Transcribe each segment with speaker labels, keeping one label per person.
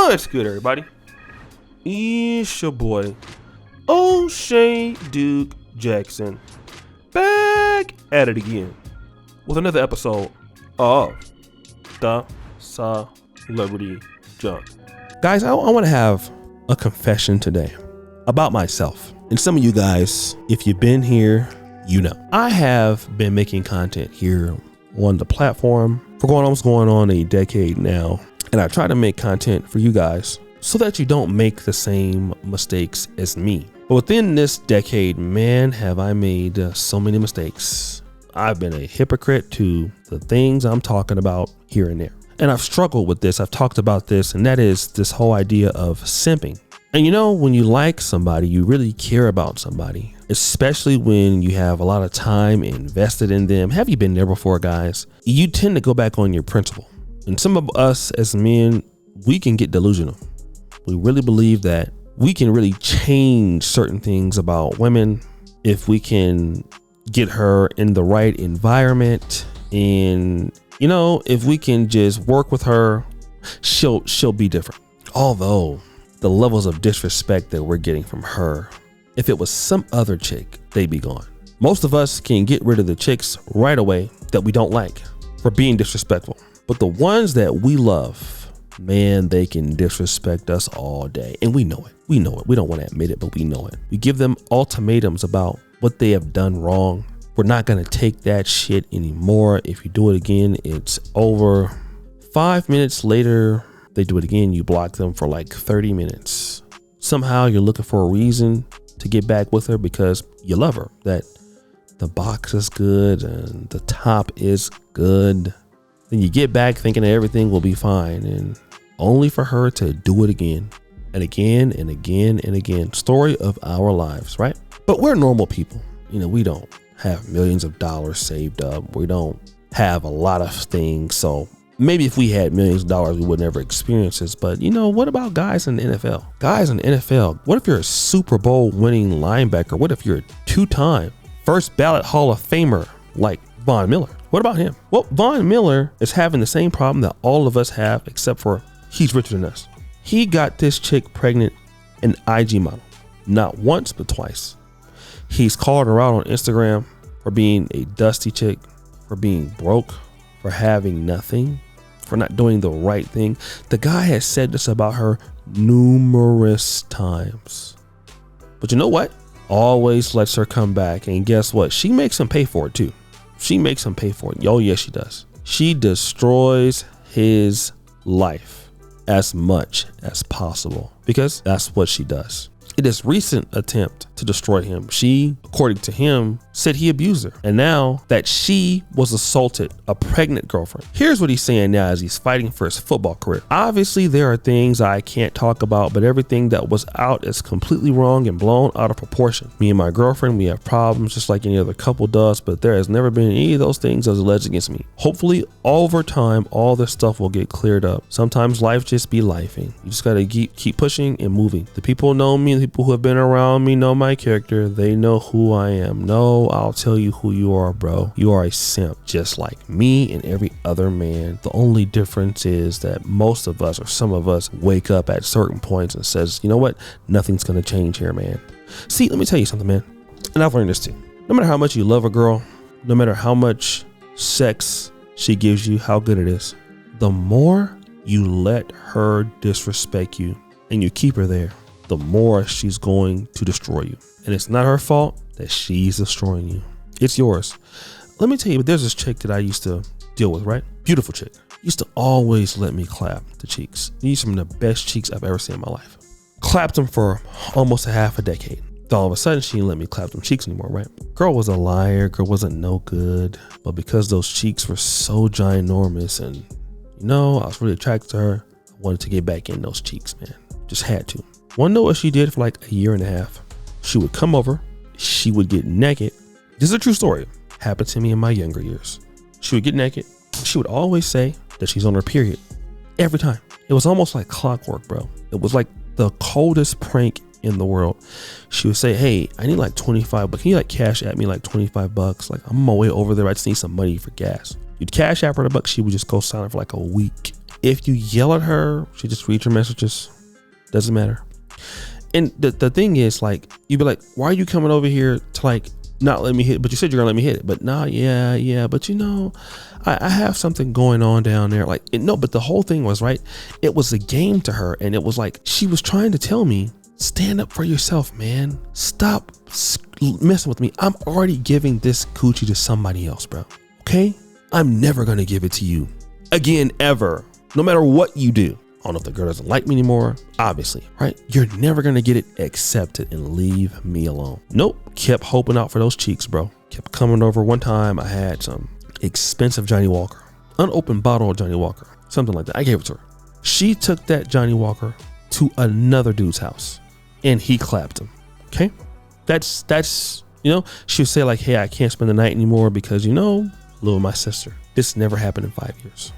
Speaker 1: What's good, everybody? It's your boy, O'Shea Duke Jackson, back at it again with another episode of The Celebrity Junk. Guys, I want to have a confession today about myself. And some of you guys, if you've been here, you know. I have been making content here on the platform for almost going on a decade now. And I try to make content for you guys so that you don't make the same mistakes as me. But within this decade, man, have I made so many mistakes. I've been a hypocrite to the things I'm talking about here and there. And I've struggled with this. I've talked about this, and that is this whole idea of simping. And you know, when you like somebody, you really care about somebody, especially when you have a lot of time invested in them. Have you been there before, guys? You tend to go back on your principle. And some of us as men, we can get delusional. We really believe that we can really change certain things about women if we can get her in the right environment. And, you know, if we can just work with her, she'll be different. Although the levels of disrespect that we're getting from her, if it was some other chick, they'd be gone. Most of us can get rid of the chicks right away that we don't like for being disrespectful. But the ones that we love, man, they can disrespect us all day. And we know it. We know it. We don't want to admit it, but we know it. We give them ultimatums about what they have done wrong. We're not going to take that shit anymore. If you do it again, it's over. 5 minutes later, they do it again. You block them for like 30 minutes. Somehow you're looking for a reason to get back with her because you love her. That the box is good and the top is good. Then you get back thinking that everything will be fine, and only for her to do it again and again and again and again. Story of our lives, right? But we're normal people. You know, we don't have millions of dollars saved up. We don't have a lot of things. So maybe if we had millions of dollars, we would never experience this. But you know, what about guys in the NFL? Guys in the NFL, what if you're a Super Bowl winning linebacker? What if you're a two-time first ballot Hall of Famer like Von Miller? What about him? Well, Von Miller is having the same problem that all of us have, except for he's richer than us. He got this chick pregnant, an IG model, not once, but twice. He's called her out on Instagram for being a dusty chick, for being broke, for having nothing, for not doing the right thing. The guy has said this about her numerous times. But you know what? Always lets her come back. And guess what? She makes him pay for it too. She makes him pay for it. Oh, yes, she does. She destroys his life as much as possible because that's what she does. In this recent attempt to destroy him, she, according to him, said he abused her. And now that she was assaulted, a pregnant girlfriend. Here's what he's saying now as he's fighting for his football career. Obviously, there are things I can't talk about, but everything that was out is completely wrong and blown out of proportion. Me and my girlfriend, we have problems just like any other couple does, but there has never been any of those things as alleged against me. Hopefully, over time, all this stuff will get cleared up. Sometimes life just be lifing. You just gotta keep pushing and moving. The people know me, the people who have been around me know my character. They know who I am. No, I'll tell you who you are, bro. You are a simp, just like me and every other man. The only difference is that most of us, or some of us, wake up at certain points and says, you know what? Nothing's gonna change here, man. See, let me tell you something, man. And I've learned this too. No matter how much you love a girl, no matter how much sex she gives you, how good it is, the more you let her disrespect you and you keep her there, the more she's going to destroy you. And it's not her fault that she's destroying you. It's yours. Let me tell you, but there's this chick that I used to deal with, right? Beautiful chick. Used to always let me clap the cheeks. These are some of the best cheeks I've ever seen in my life. Clapped them for almost a half a decade. Then all of a sudden, she didn't let me clap them cheeks anymore, right? Girl was a liar. Girl wasn't no good. But because those cheeks were so ginormous and, you know, I was really attracted to her, I wanted to get back in those cheeks, man. Just had to. Wanna know what she did for like a year and a half? She would come over, she would get naked. This is a true story. Happened to me in my younger years. She would get naked. She would always say that she's on her period. Every time. It was almost like clockwork, bro. It was like the coldest prank in the world. She would say, hey, I need like 25, but can you like cash at me like 25 bucks? Like I'm on my way over there. I just need some money for gas. You'd cash app her the bucks. She would just go silent for like a week. If you yell at her, she just reads your messages. Doesn't matter. And the thing is, like, you'd be like, why are you coming over here to like not let me hit? But you said you're gonna let me hit it. But nah, yeah. But you know, I have something going on down there. Like, no, but the whole thing was, right, it was a game to her. And it was like, she was trying to tell me, stand up for yourself, man. Stop messing with me. I'm already giving this coochie to somebody else, bro. Okay? I'm never gonna give it to you again, ever. No matter what you do. I don't know if the girl doesn't like me anymore, obviously, right? You're never gonna get it accepted and leave me alone. Nope, kept hoping out for those cheeks, bro. Kept coming over. One time I had some expensive Johnny Walker, unopened bottle of Johnny Walker, something like that. I gave it to her. She took that Johnny Walker to another dude's house and he clapped him, okay? That's, you know, she would say like, hey, I can't spend the night anymore because, you know, little my sister. This never happened in 5 years.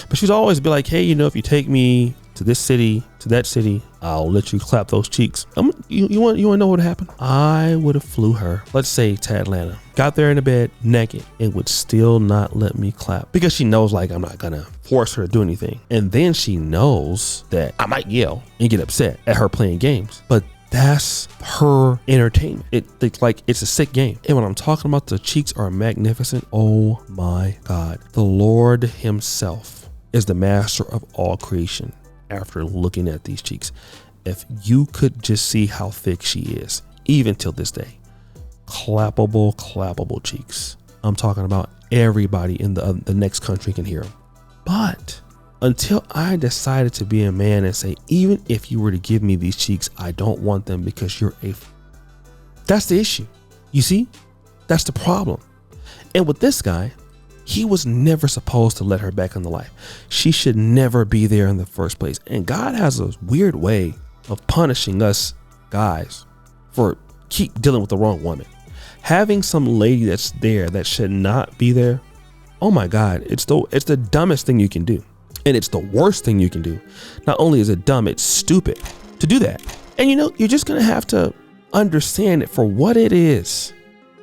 Speaker 1: But she'd always be like, hey, you know, if you take me to this city, to that city, I'll let you clap those cheeks. You want to know what happened? I would have flew her, let's say to Atlanta, got there in the bed naked and would still not let me clap because she knows like I'm not gonna force her to do anything. And then she knows that I might yell and get upset at her playing games, but that's her entertainment. It's like it's a sick game. And when I'm talking about the cheeks are magnificent, oh my God, the Lord himself is the master of all creation. After looking at these cheeks, if you could just see how thick she is, even till this day, clappable cheeks. I'm talking about everybody in the next country can hear them. But until I decided to be a man and say, even if you were to give me these cheeks, I don't want them because you're that's the issue. You see, that's the problem. And with this guy, he was never supposed to let her back in the life. She should never be there in the first place. And God has a weird way of punishing us guys for keep dealing with the wrong woman. Having some lady that's there that should not be there. Oh my God, it's the dumbest thing you can do. And it's the worst thing you can do. Not only is it dumb, it's stupid to do that. And you know, you're just going to have to understand it for what it is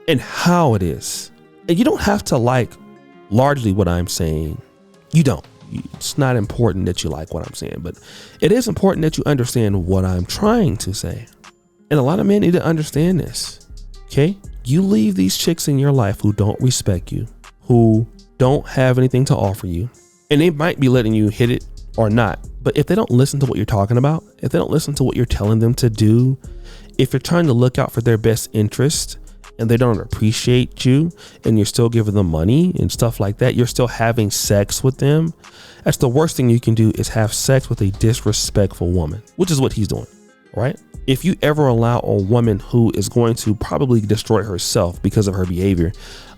Speaker 1: and how it is. And you don't have to like largely what I'm saying. You don't. It's not important that you like what I'm saying, but it is important that you understand what I'm trying to say. And a lot of men need to understand this. Okay? You leave these chicks in your life who don't respect you, who don't have anything to offer you, and they might be letting you hit it or not. But if they don't listen to what you're talking about, if they don't listen to what you're telling them to do, if you're trying to look out for their best interest and they don't appreciate you and you're still giving them money and stuff like that, you're still having sex with them, that's the worst thing you can do, is have sex with a disrespectful woman, which is what he's doing, right? If you ever allow a woman who is going to probably destroy herself because of her behavior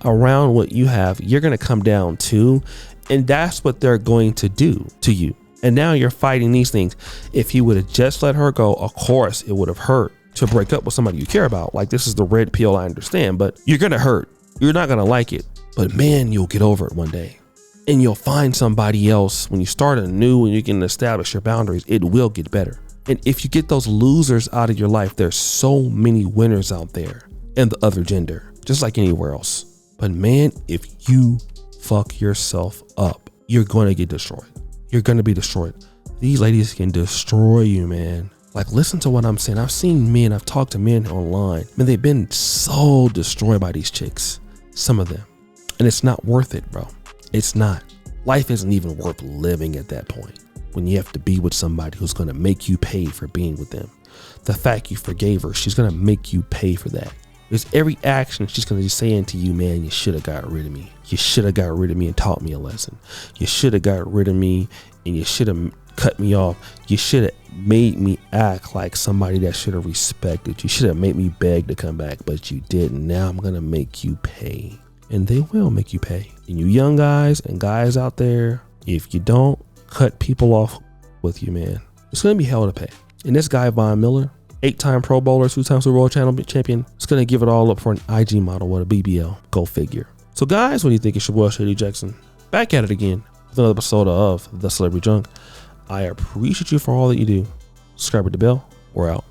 Speaker 1: around what you have, you're going to come down too. And that's what they're going to do to you. And now you're fighting these things. If he would have just let her go, of course it would have hurt to break up with somebody you care about. Like, this is the red pill, I understand, but you're going to hurt. You're not going to like it. But man, you'll get over it one day. And you'll find somebody else. When you start anew and you can establish your boundaries, it will get better. And if you get those losers out of your life, there's so many winners out there in the other gender, just like anywhere else. But man, if you fuck yourself up, you're going to get destroyed. You're going to be destroyed. These ladies can destroy you, man. Like, listen to what I'm saying. I've seen men, I've talked to men online, man, they've been so destroyed by these chicks, some of them. And it's not worth it, bro. It's not. Life isn't even worth living at that point when you have to be with somebody who's going to make you pay for being with them. The fact you forgave her, she's going to make you pay for that. There's every action she's going to be saying to you, man, you should have got rid of me. You should have got rid of me and taught me a lesson. You should have got rid of me and you should have cut me off. You should have made me act like somebody that should have respected you. You should have made me beg to come back, but you didn't. Now I'm going to make you pay. And they will make you pay. And you young guys and guys out there, if you don't cut people off with you, man, it's going to be hell to pay. And this guy, Von Miller, 8-time Pro Bowler, 2-time Super Bowl champion, is going to give it all up for an IG model with a BBL. Go figure. So guys, what do you think? It's your boy Shady Jackson, back at it again with another episode of The Celebrity Junk. I appreciate you for all that you do. Subscribe with the bell. We're out.